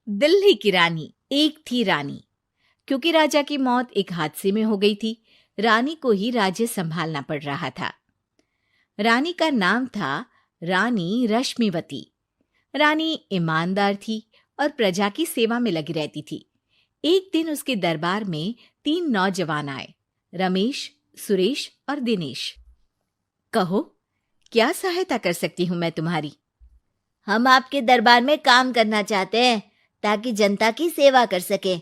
दिल्ली की रानी। एक थी रानी। क्योंकि राजा की मौत एक हादसे में हो गई थी, रानी को ही राज्य संभालना पड़ रहा था। रानी का नाम था रानी रश्मिवती। रानी ईमानदार थी और प्रजा की सेवा में लगी रहती थी। एक दिन उसके दरबार में 3 नौजवान आए, रमेश, सुरेश और दिनेश। कहो, क्या सहायता कर सकती हूँ मैं तुम्हारी? हम आपके दरबार में काम करना चाहते हैं ताकि जनता की सेवा कर सके।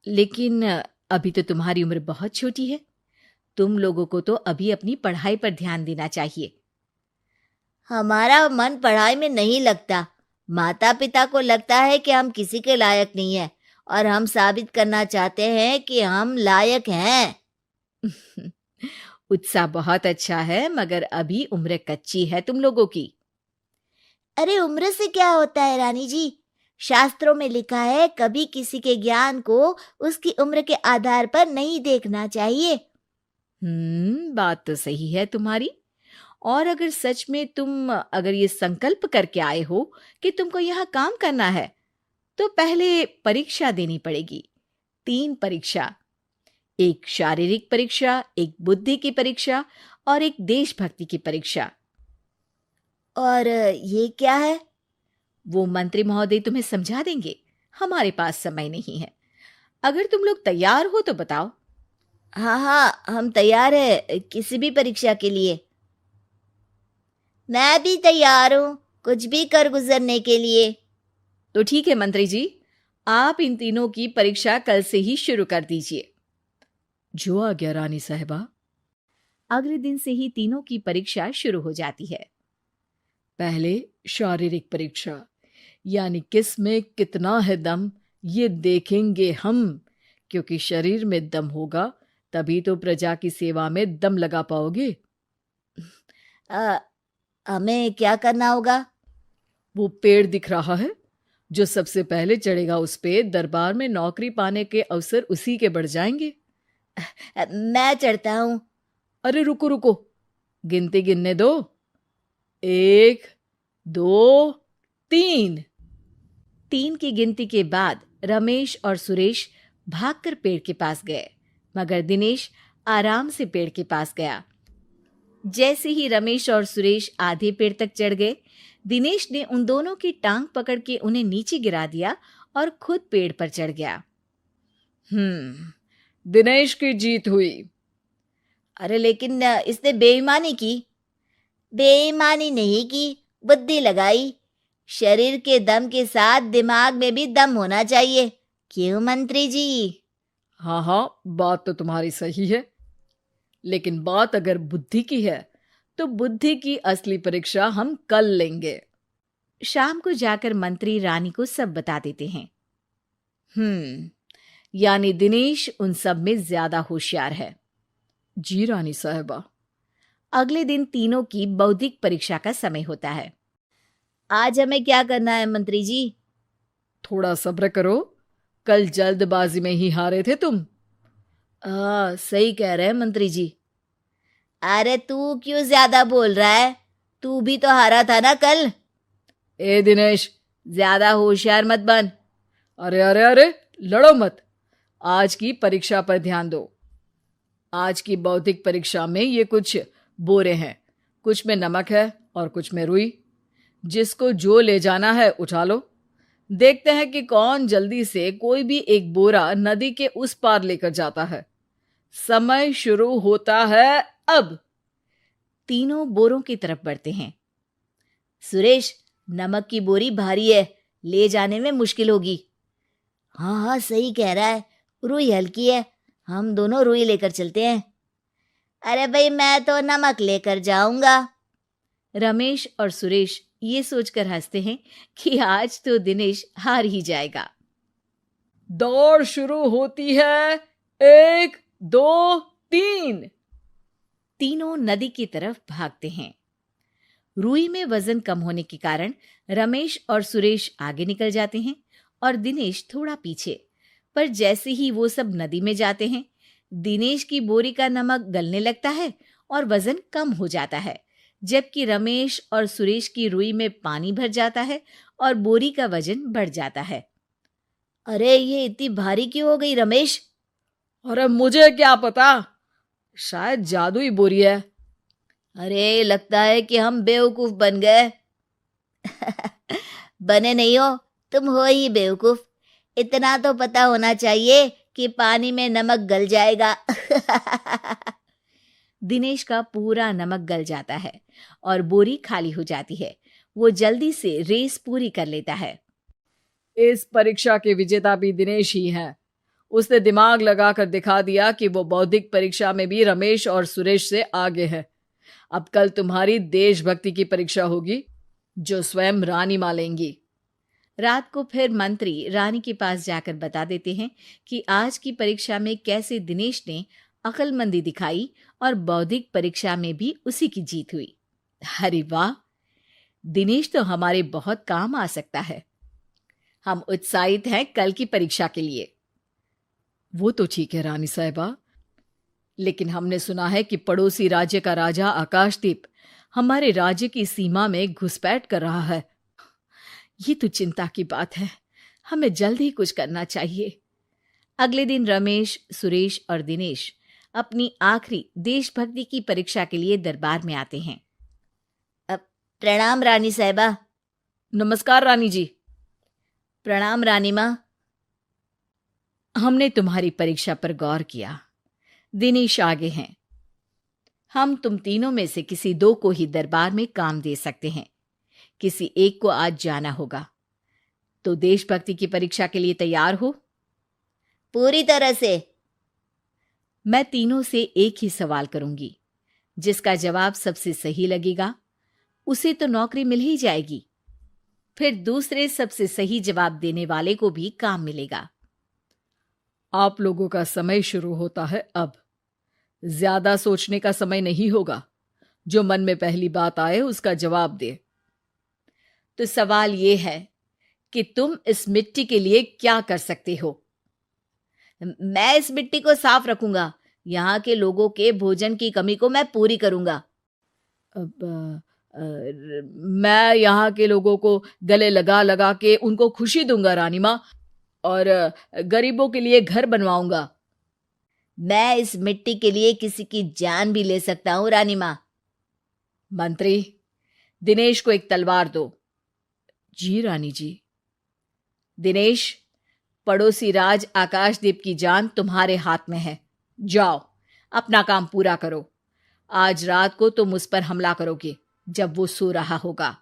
लेकिन अभी तो तुम्हारी उम्र बहुत छोटी है। तुम लोगों को तो अभी अपनी पढ़ाई पर ध्यान देना चाहिए। हमारा मन पढ़ाई में नहीं लगता। माता पिता को लगता है कि हम किसी के लायक नहीं है और हम साबित करना चाहते हैं कि हम लायक हैं। उत्साह बहुत अच्छा है, मगर अभी उम्र कच्ची है तुम लोगों की। अरे उम्र से क्या होता है रानी जी? शास्त्रों में लिखा है कभी किसी के ज्ञान को उसकी उम्र के आधार पर नहीं देखना चाहिए। बात तो सही है तुम्हारी। और अगर सच में तुम अगर ये संकल्प करके आए हो कि तुमको यहाँ काम करना है, तो पहले परीक्षा देनी पड़ेगी। 3 परीक्षा, एक शारीरिक परीक्षा, एक बुद्धि की परीक्षा और एक देशभक्ति की परीक्षा। और ये क्या है? वो मंत्री महोदय तुम्हें समझा देंगे। हमारे पास समय नहीं है। अगर तुम लोग तैयार हो तो बताओ। हाँ हाँ, हम तैयार है किसी भी परीक्षा के लिए। मैं भी तैयार हूँ कुछ भी कर गुजरने के लिए। तो ठीक है मंत्री जी, आप इन तीनों की परीक्षा कल से ही शुरू कर दीजिए। जो आ गया रानी साहिबा। अगले दिन से ही तीनों की परीक्षा शुरू हो जाती है। पहले शारीरिक परीक्षा, यानी किस में कितना है दम, ये देखेंगे हम। क्योंकि शरीर में दम होगा तभी तो प्रजा की सेवा में दम लगा पाओगे। हमें क्या करना होगा? वो पेड़ दिख रहा है, जो सबसे पहले चढ़ेगा उस पे दरबार में नौकरी पाने के अवसर उसी के बढ़ जाएंगे। मैं चढ़ता हूँ। अरे रुको रुको, गिनती गिनने दो। 1, 2, 3। 3 की गिनती के बाद रमेश और सुरेश भागकर पेड़ के पास गए, मगर दिनेश आराम से पेड़ के पास गया। जैसे ही रमेश और सुरेश आधे पेड़ तक चढ़ गए, दिनेश ने उन दोनों की टांग पकड़ के उन्हें नीचे गिरा दिया और खुद पेड़ पर चढ़ गया। दिनेश की जीत हुई। अरे लेकिन इसने बेईमानी की। बेईमानी नहीं की, बुद्धि लगाई। शरीर के दम के साथ दिमाग में भी दम होना चाहिए। क्यों मंत्री जी? हाँ हाँ, बात तो तुम्हारी सही है, लेकिन बात अगर बुद्धि की है तो बुद्धि की असली परीक्षा हम कल लेंगे। शाम को जाकर मंत्री रानी को सब बता देते हैं। यानी दिनेश उन सब में ज्यादा होशियार है। जी रानी साहिबा। अगले दिन तीनों की बौद्धिक परीक्षा का समय होता है। आज हमें क्या करना है मंत्री जी? थोड़ा सब्र करो, कल जल्दबाजी में ही हारे थे तुम। सही कह रहे हैं मंत्री जी। अरे तू क्यों ज्यादा बोल रहा है? तू भी तो हारा था ना कल। ए दिनेश, ज्यादा होशियार मत बन। अरे अरे अरे, लड़ो मत। आज की परीक्षा पर ध्यान दो। आज की बौद्धिक परीक्षा में ये कुछ बोरे हैं, कुछ में नमक है और कुछ में रुई। जिसको जो ले जाना है उठा लो। देखते हैं कि कौन जल्दी से कोई भी एक बोरा नदी के उस पार लेकर जाता है। समय शुरू होता है अब। तीनों बोरों की तरफ बढ़ते हैं। सुरेश, नमक की बोरी भारी है, ले जाने में मुश्किल होगी। हाँ हाँ, सही कह रहा है, रुई हल्की है, हम दोनों रुई लेकर चलते हैं। अरे भाई, मैं तो नमक लेकर जाऊंगा। रमेश और सुरेश ये सोचकर हंसते हैं कि आज तो दिनेश हार ही जाएगा। दौड़ शुरू होती है। 1, 2, 3। तीनों नदी की तरफ भागते हैं। रुई में वजन कम होने के कारण रमेश और सुरेश आगे निकल जाते हैं और दिनेश थोड़ा पीछे। पर जैसे ही वो सब नदी में जाते हैं, दिनेश की बोरी का नमक गलने लगता है और वजन कम हो जाता है, जबकि रमेश और सुरेश की रुई में पानी भर जाता है और बोरी का वजन बढ़ जाता है। अरे ये इतनी भारी क्यों हो गई रमेश? अरे मुझे क्या पता, शायद जादुई बोरी है। अरे लगता है कि हम बेवकूफ बन गए। बने नहीं हो, तुम हो ही बेवकूफ। इतना तो पता होना चाहिए कि पानी में नमक गल जाएगा। दिनेश का पूरा नमक गल जाता है और बोरी खाली हो जाती है। वो जल्दी से रेस पूरी कर लेता है। इस परीक्षा के विजेता भी दिनेश ही हैं। उसने दिमाग लगाकर दिखा दिया कि वो बौद्धिक परीक्षा में भी रमेश और सुरेश से आगे है। अब कल तुम्हारी देशभक्ति की परीक्षा होगी, जो स्वयं रानी मां लेंगी। रात को फिर मंत्री रानी के पास जाकर बता देते हैं कि आज की परीक्षा में कैसे दिनेश ने अक्लमंदी दिखाई और बौद्धिक परीक्षा में भी उसी की जीत हुई। अरे वाह, दिनेश तो हमारे बहुत काम आ सकता है। हम उत्साहित हैं कल की परीक्षा के लिए। वो तो ठीक है रानी साहिबा, लेकिन हमने सुना है कि पड़ोसी राज्य का राजा आकाशदीप हमारे राज्य की सीमा में घुसपैठ कर रहा है। ये तो चिंता की बात है। हमें जल्द ही कुछ करना चाहिए। अगले दिन रमेश, सुरेश और दिनेश अपनी आखिरी देशभक्ति की परीक्षा के लिए दरबार में आते हैं। प्रणाम रानी साहिबा। नमस्कार रानी जी। प्रणाम रानी माँ। हमने तुम्हारी परीक्षा पर गौर किया। दिनेश आगे हैं। हम तुम तीनों में से किसी दो को ही दरबार में काम दे सकते हैं। किसी एक को आज जाना होगा। तो देशभक्ति की परीक्षा के लिए तैयार हो? पूरी तरह से। मैं तीनों से एक ही सवाल करूंगी। जिसका जवाब सबसे सही लगेगा उसे तो नौकरी मिल ही जाएगी। फिर दूसरे सबसे सही जवाब देने वाले को भी काम मिलेगा। आप लोगों का समय शुरू होता है अब। ज्यादा सोचने का समय नहीं होगा। जो मन में पहली बात आए उसका जवाब दे। तो सवाल ये है कि तुम इस मिट्टी के लिए क्या कर सकते हो? मैं इस मिट्टी को साफ रखूंगा। यहाँ के लोगों के भोजन की कमी को मैं पूरी करूंगा। मैं यहाँ के लोगों को गले लगा लगा के उनको खुशी दूंगा रानी माँ, और गरीबों के लिए घर बनवाऊंगा। मैं इस मिट्टी के लिए किसी की जान भी ले सकता हूँ रानी माँ। मंत्री, दिनेश को एक तलवार दो। जी रानी जी। दिनेश, पड़ोसी राज आकाशदीप की जान तुम्हारे हाथ में है। जाओ, अपना काम पूरा करो। आज रात को तुम उस पर हमला करोगे जब वो सो रहा होगा।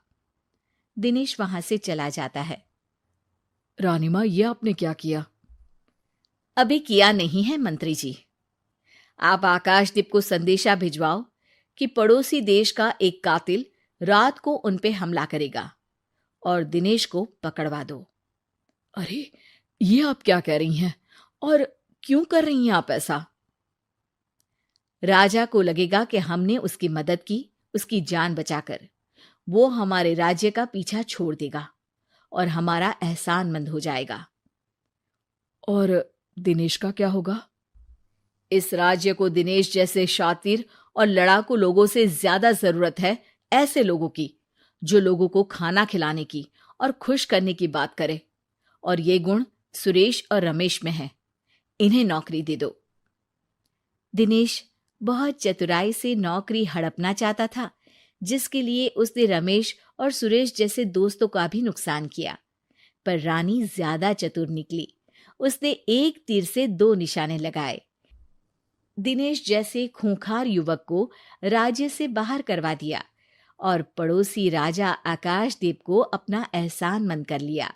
दिनेश वहां से चला जाता है। रानी मां, ये आपने क्या किया? अभी किया नहीं है मंत्री जी। आप आकाशदीप को संदेशा भिजवाओ कि पड़ोसी देश का एक कातिल रात को उन पे हमला करेगा और दिनेश को पकड़वा दो। अरे, ये आप क्या कह रही हैं? और क्यों कर रही हैं आप ऐसा? राजा को लगेगा कि हमने उसकी मदद की, उसकी जान बचाकर। वो हमारे राज्य का पीछा छोड़ देगा और हमारा एहसानमंद हो जाएगा। और दिनेश का क्या होगा? इस राज्य को दिनेश जैसे शातिर और लड़ाकू लोगों से ज्यादा जरूरत है, ऐसे लोगों की जो लोगों को खाना खिलाने की और खुश करने की बात करे। और ये गुण सुरेश और रमेश में है। इन्हें नौकरी दे दो। दिनेश बहुत चतुराई से नौकरी हड़पना चाहता था, जिसके लिए उसने रमेश और सुरेश जैसे दोस्तों का भी नुकसान किया। पर रानी ज्यादा चतुर निकली। उसने एक तीर से दो निशाने लगाए। दिनेश जैसे खूंखार युवक को राज्य से बाहर करवा दिया और पड़ोसी राजा आकाशदीप को अपना एहसानमंद कर लिया।